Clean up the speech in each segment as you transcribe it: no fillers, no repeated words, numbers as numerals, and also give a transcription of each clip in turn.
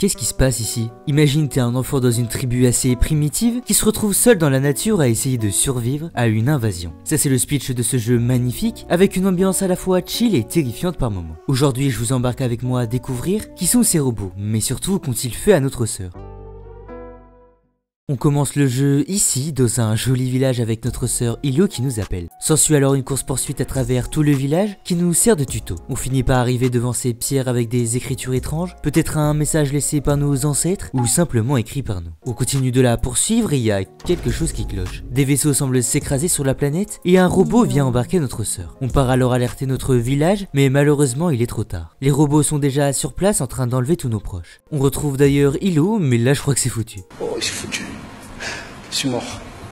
Qu'est-ce qui se passe ici? Imagine t'es un enfant dans une tribu assez primitive qui se retrouve seul dans la nature à essayer de survivre à une invasion. Ça c'est le speech de ce jeu magnifique avec une ambiance à la fois chill et terrifiante par moments. Aujourd'hui je vous embarque avec moi à découvrir qui sont ces robots, mais surtout qu'ont-ils fait à notre sœur. On commence le jeu ici, dans un joli village avec notre sœur Ilo qui nous appelle. S'ensuit alors une course-poursuite à travers tout le village qui nous sert de tuto. On finit par arriver devant ces pierres avec des écritures étranges, peut-être un message laissé par nos ancêtres ou simplement écrit par nous. On continue de la poursuivre et il y a quelque chose qui cloche. Des vaisseaux semblent s'écraser sur la planète et un robot vient embarquer notre sœur. On part alors alerter notre village, mais malheureusement il est trop tard. Les robots sont déjà sur place en train d'enlever tous nos proches. On retrouve d'ailleurs Ilo, mais là je crois que c'est foutu. Oh, c'est foutu. Je suis mort.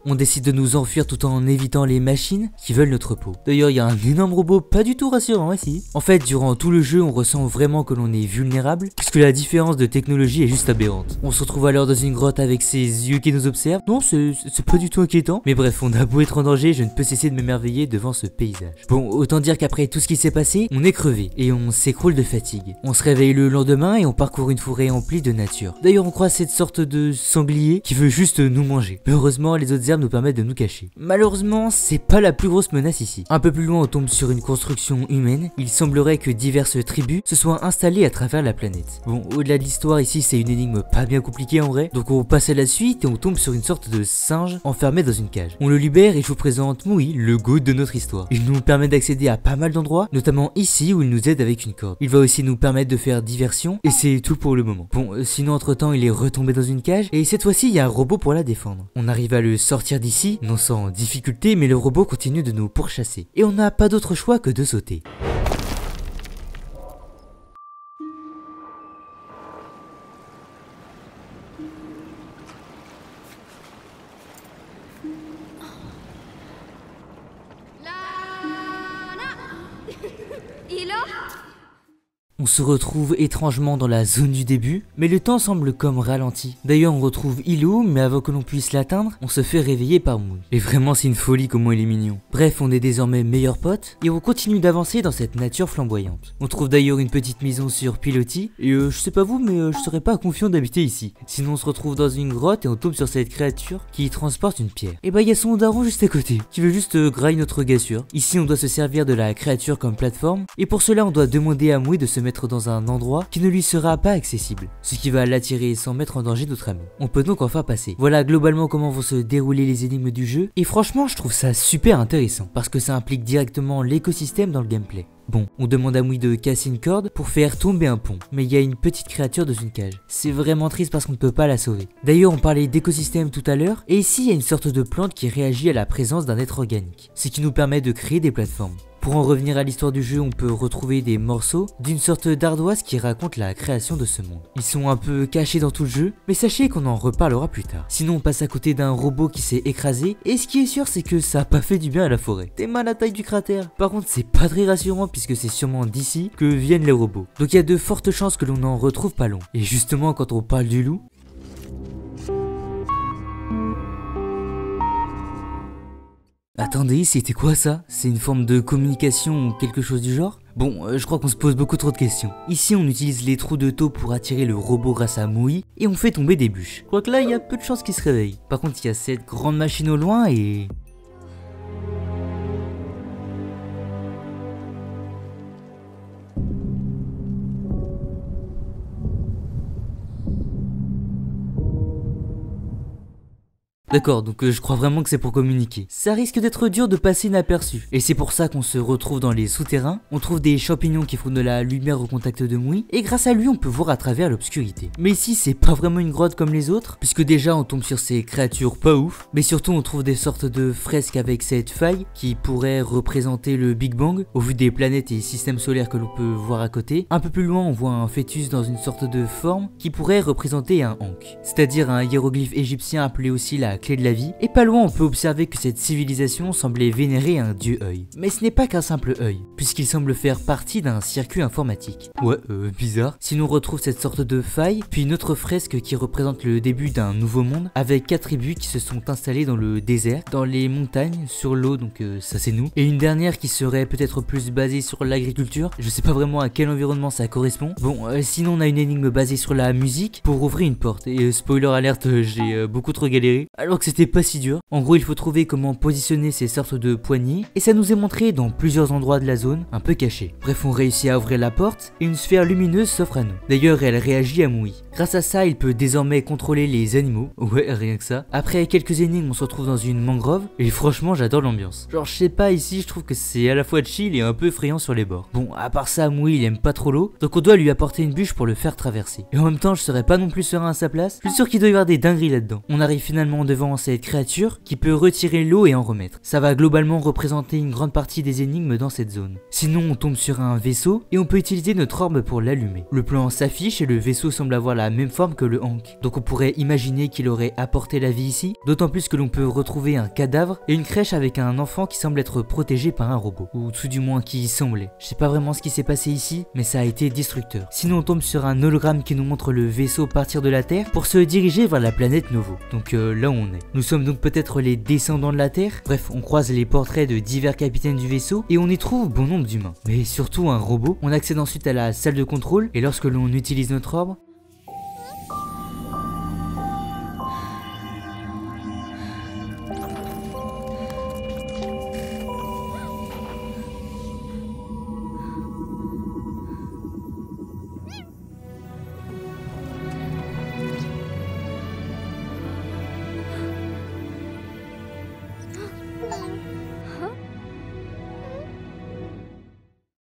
On décide de nous enfuir tout en évitant les machines qui veulent notre peau. D'ailleurs, il y a un énorme robot pas du tout rassurant ici. En fait, durant tout le jeu, on ressent vraiment que l'on est vulnérable, puisque la différence de technologie est juste aberrante. On se retrouve alors dans une grotte avec ses yeux qui nous observent. Non, c'est pas du tout inquiétant. Mais bref, on a beau être en danger, je ne peux cesser de m'émerveiller devant ce paysage. Bon, autant dire qu'après tout ce qui s'est passé, on est crevé et on s'écroule de fatigue. On se réveille le lendemain et on parcourt une forêt emplie de nature. D'ailleurs, on croise cette sorte de sanglier qui veut juste nous manger. Mais heureusement, les autres herbes nous permettent de nous cacher. Malheureusement, c'est pas la plus grosse menace ici. Un peu plus loin, on tombe sur une construction humaine. Il semblerait que diverses tribus se soient installées à travers la planète. Bon, au-delà de l'histoire, ici, c'est une énigme pas bien compliquée en vrai. Donc on passe à la suite et on tombe sur une sorte de singe enfermé dans une cage. On le libère et je vous présente Moui, le goat de notre histoire. Il nous permet d'accéder à pas mal d'endroits, notamment ici où il nous aide avec une corde. Il va aussi nous permettre de faire diversion et c'est tout pour le moment. Bon, sinon entre-temps, il est retombé dans une cage et cette fois-ci, il y a un robot pour la défendre. On arrive à le sortir d'ici, non sans difficulté, mais le robot continue de nous pourchasser. Et on n'a pas d'autre choix que de sauter. Ilo ? On se retrouve étrangement dans la zone du début, mais le temps semble comme ralenti. D'ailleurs on retrouve Ilo, mais avant que l'on puisse l'atteindre, on se fait réveiller par Moui. Et vraiment c'est une folie comment il est mignon. Bref, on est désormais meilleurs potes, et on continue d'avancer dans cette nature flamboyante. On trouve d'ailleurs une petite maison sur pilotis, et je sais pas vous, mais je serais pas confiant d'habiter ici. Sinon on se retrouve dans une grotte et on tombe sur cette créature qui transporte une pierre. Et bah il y a son daron juste à côté, qui veut juste grailler notre gassure. Ici on doit se servir de la créature comme plateforme, et pour cela on doit demander à Moui de se mettre dans un endroit qui ne lui sera pas accessible, ce qui va l'attirer sans mettre en danger notre ami. On peut donc enfin passer. Voilà globalement comment vont se dérouler les énigmes du jeu, et franchement je trouve ça super intéressant, parce que ça implique directement l'écosystème dans le gameplay. Bon, on demande à Moui de casser une corde pour faire tomber un pont, mais il y a une petite créature dans une cage. C'est vraiment triste parce qu'on ne peut pas la sauver. D'ailleurs, on parlait d'écosystème tout à l'heure, et ici il y a une sorte de plante qui réagit à la présence d'un être organique, ce qui nous permet de créer des plateformes. Pour en revenir à l'histoire du jeu, on peut retrouver des morceaux d'une sorte d'ardoise qui raconte la création de ce monde. Ils sont un peu cachés dans tout le jeu, mais sachez qu'on en reparlera plus tard. Sinon on passe à côté d'un robot qui s'est écrasé, et ce qui est sûr c'est que ça a pas fait du bien à la forêt. T'es mal à la taille du cratère. Par contre c'est pas très rassurant puisque c'est sûrement d'ici que viennent les robots. Donc il y a de fortes chances que l'on en retrouve pas long. Et justement quand on parle du loup, attendez, c'était quoi ça? C'est une forme de communication ou quelque chose du genre? Bon, je crois qu'on se pose beaucoup trop de questions. Ici, on utilise les trous de taux pour attirer le robot grâce à Moui, et on fait tomber des bûches. Je crois que là, il y a peu de chances qu'il se réveille. Par contre, il y a cette grande machine au loin et... D'accord, donc je crois vraiment que c'est pour communiquer. Ça risque d'être dur de passer inaperçu. Et c'est pour ça qu'on se retrouve dans les souterrains. On trouve des champignons qui font de la lumière au contact de Moui. Et grâce à lui, on peut voir à travers l'obscurité. Mais ici, c'est pas vraiment une grotte comme les autres, puisque déjà on tombe sur ces créatures pas ouf. Mais surtout, on trouve des sortes de fresques avec cette faille qui pourrait représenter le Big Bang, au vu des planètes et systèmes solaires que l'on peut voir à côté. Un peu plus loin, on voit un fœtus dans une sorte de forme qui pourrait représenter un ankh, c'est-à-dire un hiéroglyphe égyptien appelé aussi la clé de la vie, et pas loin on peut observer que cette civilisation semblait vénérer un dieu œil. Mais ce n'est pas qu'un simple œil, puisqu'il semble faire partie d'un circuit informatique. Ouais, bizarre. Sinon on retrouve cette sorte de faille, puis une autre fresque qui représente le début d'un nouveau monde, avec 4 tribus qui se sont installées dans le désert, dans les montagnes, sur l'eau, donc ça c'est nous, et une dernière qui serait peut-être plus basée sur l'agriculture. Je sais pas vraiment à quel environnement ça correspond. Bon, sinon on a une énigme basée sur la musique pour ouvrir une porte, et spoiler alerte, j'ai beaucoup trop galéré, alors que c'était pas si dur. En gros il faut trouver comment positionner ces sortes de poignées, et ça nous est montré dans plusieurs endroits de la zone, un peu cachés. Bref, on réussit à ouvrir la porte, et une sphère lumineuse s'offre à nous. D'ailleurs elle réagit à Moui. Grâce à ça il peut désormais contrôler les animaux, ouais rien que ça. Après quelques énigmes on se retrouve dans une mangrove, et franchement j'adore l'ambiance. Genre je sais pas, ici je trouve que c'est à la fois chill et un peu effrayant sur les bords. Bon, à part ça Moui il aime pas trop l'eau, donc on doit lui apporter une bûche pour le faire traverser. Et en même temps je serais pas non plus serein à sa place, je suis sûr qu'il doit y avoir des dingueries là-dedans. On arrive finalement devant cette créature qui peut retirer l'eau et en remettre. Ça va globalement représenter une grande partie des énigmes dans cette zone. Sinon on tombe sur un vaisseau et on peut utiliser notre orbe pour l'allumer. Le plan s'affiche et le vaisseau semble avoir la même forme que le Ankh. Donc on pourrait imaginer qu'il aurait apporté la vie ici, d'autant plus que l'on peut retrouver un cadavre et une crèche avec un enfant qui semble être protégé par un robot. Ou tout du moins qui y semblait. Je sais pas vraiment ce qui s'est passé ici, mais ça a été destructeur. Sinon on tombe sur un hologramme qui nous montre le vaisseau partir de la Terre pour se diriger vers la planète Novo. Donc là où on est. Nous sommes donc peut-être les descendants de la Terre. Bref, on croise les portraits de divers capitaines du vaisseau et on y trouve bon nombre d'humains. Mais surtout un robot. On accède ensuite à la salle de contrôle et lorsque l'on utilise notre orbe,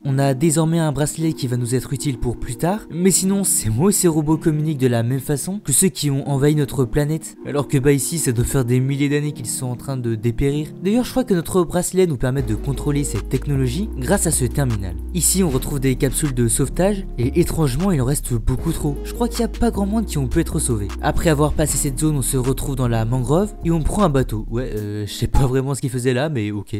on a désormais un bracelet qui va nous être utile pour plus tard, mais sinon ces mots et ces robots communiquent de la même façon que ceux qui ont envahi notre planète, alors que bah ici ça doit faire des milliers d'années qu'ils sont en train de dépérir. D'ailleurs je crois que notre bracelet nous permet de contrôler cette technologie grâce à ce terminal. Ici on retrouve des capsules de sauvetage et étrangement il en reste beaucoup trop. Je crois qu'il n'y a pas grand monde qui on peut être sauvé. Après avoir passé cette zone on se retrouve dans la mangrove et on prend un bateau. Ouais je sais pas vraiment ce qu'il faisait là mais ok.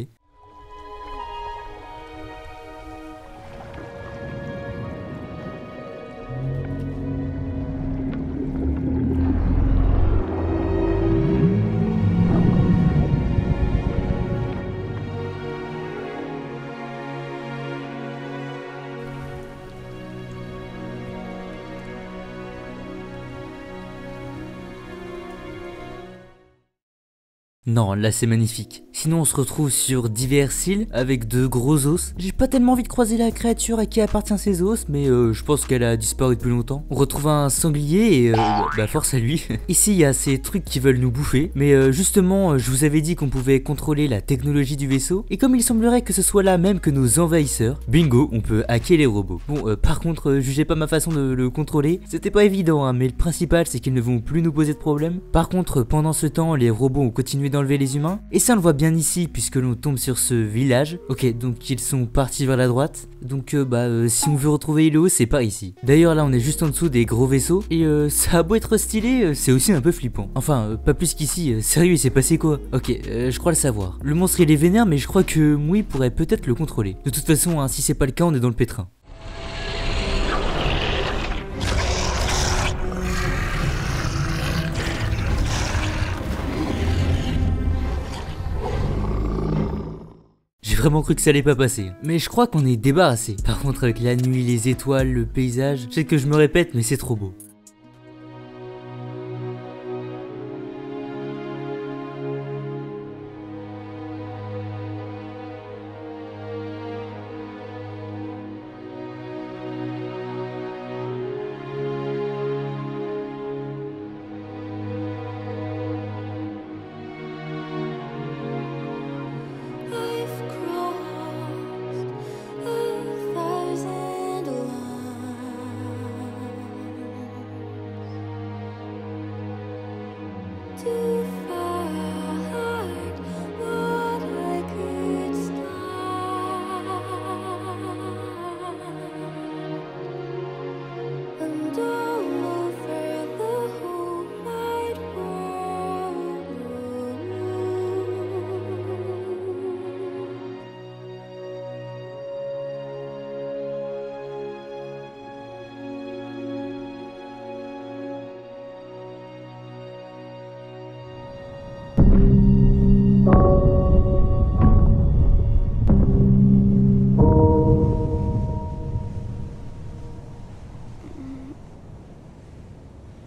Non, là c'est magnifique. Sinon on se retrouve sur divers îles avec de gros os. J'ai pas tellement envie de croiser la créature à qui appartient ces os, mais je pense qu'elle a disparu depuis longtemps. On retrouve un sanglier et bah force à lui. Ici il y a ces trucs qui veulent nous bouffer, mais justement je vous avais dit qu'on pouvait contrôler la technologie du vaisseau, et comme il semblerait que ce soit la même que nos envahisseurs, bingo, on peut hacker les robots. Bon par contre jugez pas ma façon de le contrôler, c'était pas évident hein, mais le principal c'est qu'ils ne vont plus nous poser de problème. Par contre pendant ce temps les robots ont continué d'enlever les humains, et ça on le voit bien ici puisque l'on tombe sur ce village. Ok, donc ils sont partis vers la droite, donc si on veut retrouver Hilo c'est par ici. D'ailleurs là on est juste en dessous des gros vaisseaux, et ça a beau être stylé, c'est aussi un peu flippant. Enfin pas plus qu'ici, sérieux il s'est passé quoi? Ok, je crois le savoir. Le monstre il est vénère mais je crois que Moui pourrait peut-être le contrôler. De toute façon hein, si c'est pas le cas on est dans le pétrin. J'ai vraiment cru que ça allait pas passer, mais je crois qu'on est débarrassé. Par contre avec la nuit, les étoiles, le paysage, je sais que je me répète mais c'est trop beau.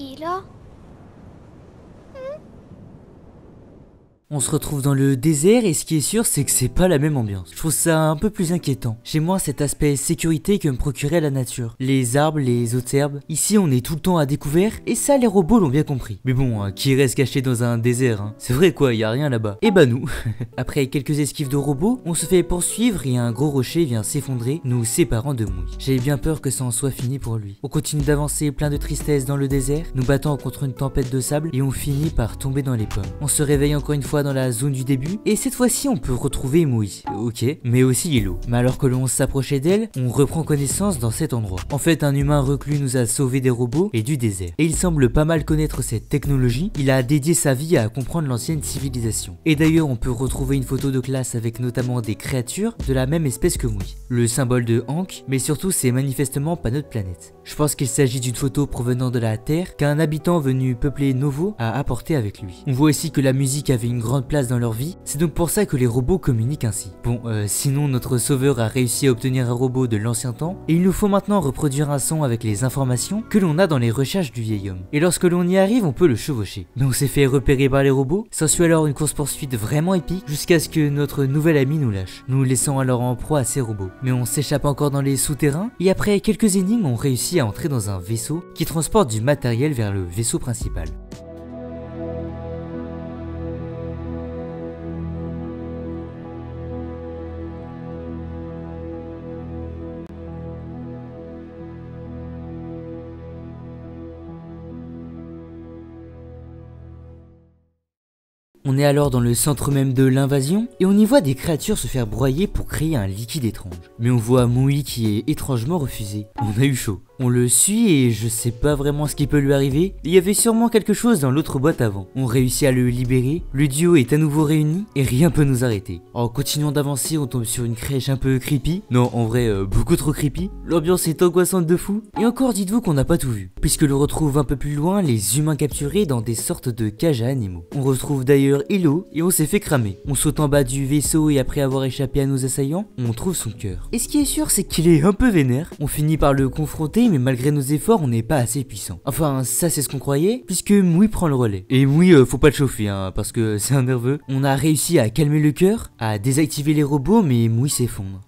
Hilo? On se retrouve dans le désert et ce qui est sûr c'est que c'est pas la même ambiance. Je trouve ça un peu plus inquiétant. J'ai moins cet aspect sécurité que me procurait la nature. Les arbres, les autres herbes. Ici on est tout le temps à découvert et ça les robots l'ont bien compris. Mais bon, qui reste caché dans un désert hein. C'est vrai quoi, y a rien là-bas. Et bah nous. Après quelques esquives de robots, on se fait poursuivre et un gros rocher vient s'effondrer, nous séparant de Mouille. J'avais bien peur que ça en soit fini pour lui. On continue d'avancer plein de tristesse dans le désert, nous battant contre une tempête de sable et on finit par tomber dans les pommes. On se réveille encore une fois dans la zone du début et cette fois-ci on peut retrouver Mouille, ok, mais aussi Hilo. Mais alors que l'on s'approchait d'elle, on reprend connaissance dans cet endroit. En fait un humain reclus nous a sauvé des robots et du désert. Et il semble pas mal connaître cette technologie, il a dédié sa vie à comprendre l'ancienne civilisation. Et d'ailleurs on peut retrouver une photo de classe avec notamment des créatures de la même espèce que Mouille. Le symbole de Ankh, mais surtout c'est manifestement pas notre planète. Je pense qu'il s'agit d'une photo provenant de la Terre qu'un habitant venu peupler Novo a apporté avec lui. On voit aussi que la musique avait une grande place dans leur vie, c'est donc pour ça que les robots communiquent ainsi. Bon, sinon notre sauveur a réussi à obtenir un robot de l'ancien temps, et il nous faut maintenant reproduire un son avec les informations que l'on a dans les recherches du vieil homme. Et lorsque l'on y arrive, on peut le chevaucher. Mais on s'est fait repérer par les robots, s'ensuit alors une course-poursuite vraiment épique, jusqu'à ce que notre nouvel ami nous lâche, nous laissant alors en proie à ces robots. Mais on s'échappe encore dans les souterrains, et après quelques énigmes, on réussit à entrer dans un vaisseau qui transporte du matériel vers le vaisseau principal. On est alors dans le centre même de l'invasion et on y voit des créatures se faire broyer pour créer un liquide étrange. Mais on voit Mouille qui est étrangement refusé. On a eu chaud. On le suit et je sais pas vraiment ce qui peut lui arriver. Il y avait sûrement quelque chose dans l'autre boîte avant. On réussit à le libérer, le duo est à nouveau réuni et rien peut nous arrêter. En continuant d'avancer, on tombe sur une crèche un peu creepy. Non, en vrai, beaucoup trop creepy. L'ambiance est angoissante de fou. Et encore, dites-vous qu'on n'a pas tout vu, puisque l'on retrouve un peu plus loin les humains capturés dans des sortes de cages à animaux. On retrouve d'ailleurs Hilo et on s'est fait cramer. On saute en bas du vaisseau et après avoir échappé à nos assaillants, on trouve son cœur. Et ce qui est sûr, c'est qu'il est un peu vénère. On finit par le confronter, mais malgré nos efforts, on n'est pas assez puissant. Enfin, ça c'est ce qu'on croyait, puisque Mouille prend le relais. Et Mouille, faut pas le chauffer, hein, parce que c'est un nerveux. On a réussi à calmer le cœur, à désactiver les robots, mais Mouille s'effondre.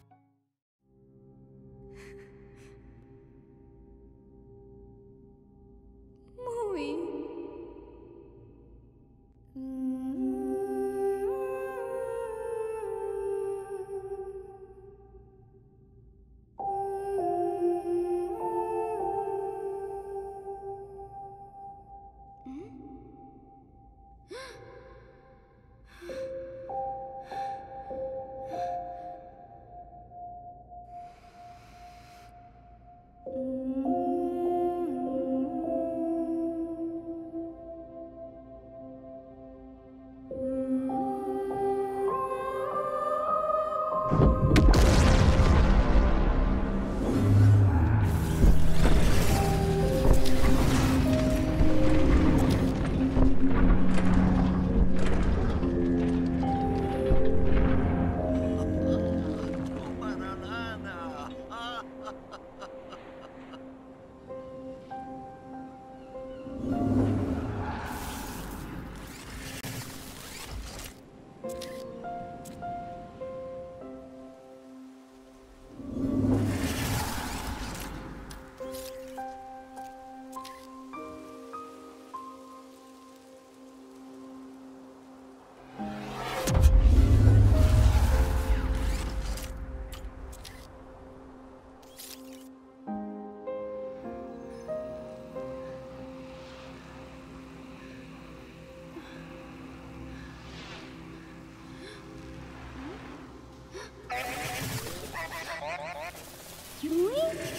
Mouille.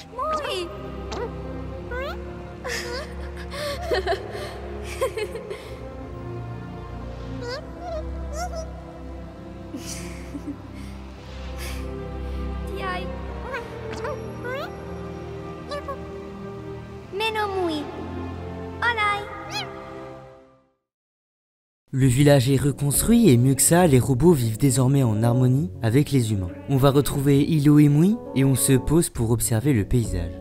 Mouille. Tiai. Meno Mouille. Olai. Le village est reconstruit et mieux que ça, les robots vivent désormais en harmonie avec les humains. On va retrouver Hilo et Mouille et on se pose pour observer le paysage.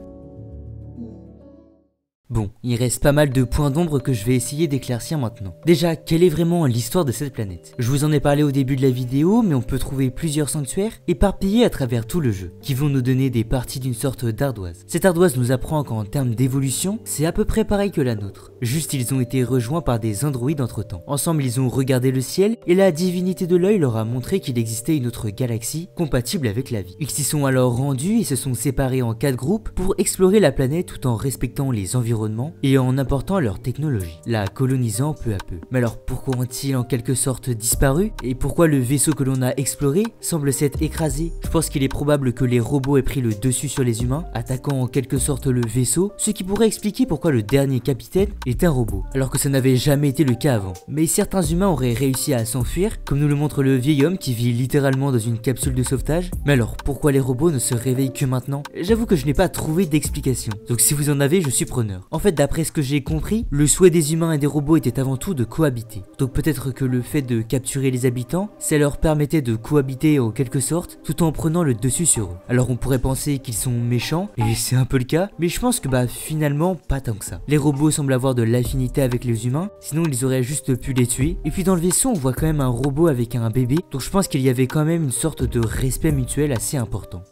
Bon, il reste pas mal de points d'ombre que je vais essayer d'éclaircir maintenant. Déjà, quelle est vraiment l'histoire de cette planète? Je vous en ai parlé au début de la vidéo, mais on peut trouver plusieurs sanctuaires éparpillés à travers tout le jeu, qui vont nous donner des parties d'une sorte d'ardoise. Cette ardoise nous apprend qu'en termes d'évolution, c'est à peu près pareil que la nôtre. Juste ils ont été rejoints par des androïdes entre temps. Ensemble ils ont regardé le ciel, et la divinité de l'œil leur a montré qu'il existait une autre galaxie compatible avec la vie. Ils s'y sont alors rendus et se sont séparés en 4 groupes pour explorer la planète tout en respectant les environnements et en apportant leur technologie, la colonisant peu à peu. Mais alors pourquoi ont-ils en quelque sorte disparu? Et pourquoi le vaisseau que l'on a exploré semble s'être écrasé? Je pense qu'il est probable que les robots aient pris le dessus sur les humains, attaquant en quelque sorte le vaisseau, ce qui pourrait expliquer pourquoi le dernier capitaine est un robot, alors que ça n'avait jamais été le cas avant. Mais certains humains auraient réussi à s'enfuir, comme nous le montre le vieil homme qui vit littéralement dans une capsule de sauvetage. Mais alors pourquoi les robots ne se réveillent que maintenant? J'avoue que je n'ai pas trouvé d'explication, donc si vous en avez je suis preneur. En fait, d'après ce que j'ai compris, le souhait des humains et des robots était avant tout de cohabiter. Donc peut-être que le fait de capturer les habitants, ça leur permettait de cohabiter en quelque sorte, tout en prenant le dessus sur eux. Alors on pourrait penser qu'ils sont méchants, et c'est un peu le cas, mais je pense que finalement pas tant que ça. Les robots semblent avoir de l'affinité avec les humains, sinon ils auraient juste pu les tuer. Et puis dans le vaisseau on voit quand même un robot avec un bébé, donc je pense qu'il y avait quand même une sorte de respect mutuel assez important.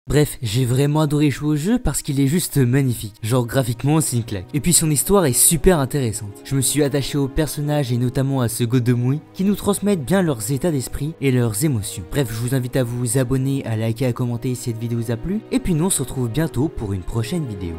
Bref, j'ai vraiment adoré jouer au jeu parce qu'il est juste magnifique. Genre graphiquement c'est une claque. Et puis son histoire est super intéressante. Je me suis attaché aux personnages et notamment à ce Godemouille qui nous transmettent bien leurs états d'esprit et leurs émotions. Bref, je vous invite à vous abonner, à liker, à commenter si cette vidéo vous a plu. Et puis nous on se retrouve bientôt pour une prochaine vidéo.